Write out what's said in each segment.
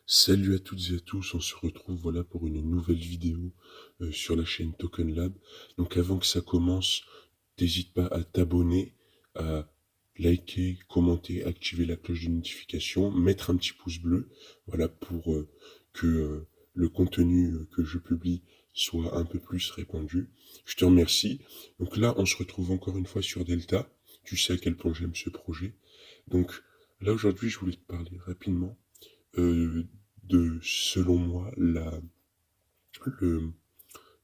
Salut à toutes et à tous, on se retrouve voilà pour une nouvelle vidéo sur la chaîne Token Lab. Donc avant que ça commence, n'hésite pas à t'abonner, à liker, commenter, activer la cloche de notification, mettre un petit pouce bleu, voilà pour que le contenu que je publie soit un peu plus répandu. Je te remercie. Donc là, on se retrouve encore une fois sur Delta. Tu sais à quel point j'aime ce projet. Donc là aujourd'hui, je voulais te parler rapidement euh, de, selon moi, le,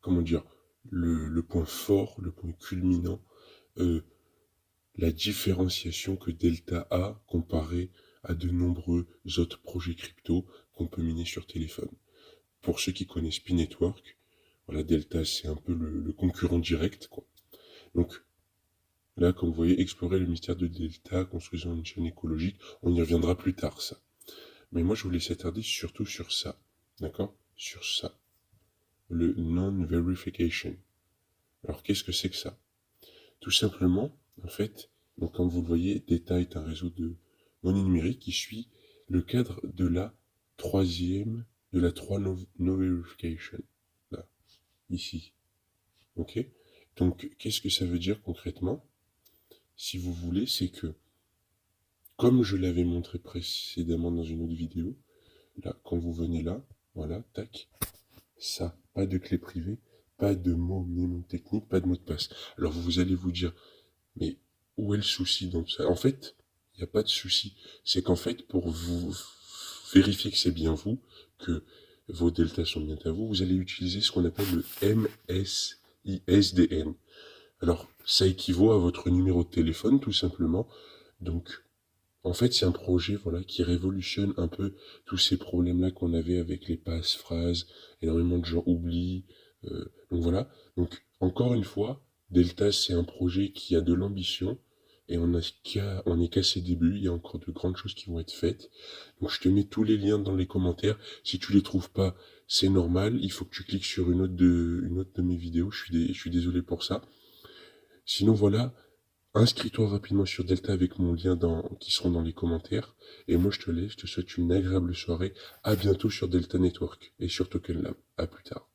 comment dire, le point fort, le point culminant, euh, la différenciation que Delta a comparé à de nombreux autres projets crypto qu'on peut miner sur téléphone. Pour ceux qui connaissent P-Network, voilà, Delta, c'est un peu le concurrent direct, quoi. Donc, là, comme vous voyez, explorer le mystère de Delta, construisant une chaîne écologique, on y reviendra plus tard, ça. Mais moi, je voulais s'attarder surtout sur ça, d'accord? Sur ça. Le non-verification. Alors qu'est-ce que c'est que ça? Tout simplement, en fait, donc comme vous le voyez, Data est un réseau de monnaie numérique qui suit le cadre de la troisième, de la 3 no verification. Là, ici. Ok? Donc, qu'est-ce que ça veut dire concrètement? Si vous voulez, c'est que, comme je l'avais montré précédemment dans une autre vidéo, là, quand vous venez là, voilà, tac, ça, pas de clé privée, pas de mot mnémotechnique, pas de mot de passe. Alors vous allez vous dire, mais où est le souci dans tout ça? En fait, il n'y a pas de souci. C'est qu'en fait, pour vous vérifier que c'est bien vous, que vos deltas sont bien à vous, vous allez utiliser ce qu'on appelle le MSISDN. Alors, ça équivaut à votre numéro de téléphone, tout simplement. Donc, en fait, c'est un projet, voilà, qui révolutionne un peu tous ces problèmes-là qu'on avait avec les passes-phrases, énormément de gens oublient. Donc voilà. Donc, encore une fois, Delta, c'est un projet qui a de l'ambition, et on n'est qu'à ses débuts, il y a encore de grandes choses qui vont être faites. Donc, je te mets tous les liens dans les commentaires. Si tu les trouves pas, c'est normal, il faut que tu cliques sur une autre de mes vidéos, je suis désolé pour ça. Sinon, voilà, inscris-toi rapidement sur Delta avec mon lien qui seront dans les commentaires. Et moi, je te laisse, je te souhaite une agréable soirée. À bientôt sur Delta Network et sur Token Lab. À plus tard.